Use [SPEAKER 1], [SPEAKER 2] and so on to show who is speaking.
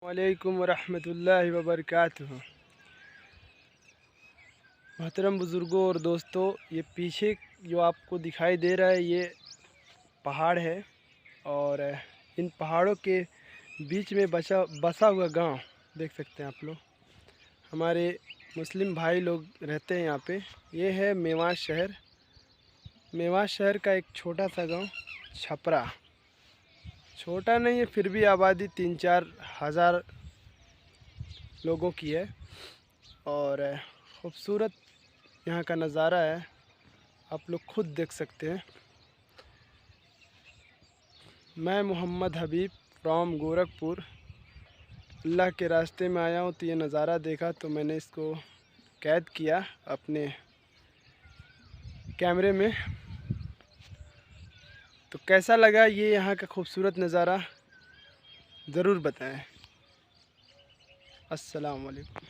[SPEAKER 1] वालेकुम वरहमतुल्लाहि वबरकातुहू। मोहतरम बुज़ुर्गों और दोस्तों, ये पीछे जो आपको दिखाई दे रहा है ये पहाड़ है और इन पहाड़ों के बीच में बसा हुआ गांव देख सकते हैं आप लोग। हमारे मुस्लिम भाई लोग रहते हैं यहाँ पे। ये है मेवात शहर। मेवात शहर का एक छोटा सा गांव छपरा। छोटा नहीं है, फिर भी आबादी 3-4 हज़ार लोगों की है और ख़ूबसूरत यहाँ का नज़ारा है, आप लोग खुद देख सकते हैं। मैं मोहम्मद हबीब फ्रॉम गोरखपुर अल्लाह के रास्ते में आया हूँ, तो ये नज़ारा देखा तो मैंने इसको कैद किया अपने कैमरे में। तो कैसा लगा ये यहाँ का खूबसूरत नज़ारा ज़रूर बताएं। अस्सलाम वालेकुम।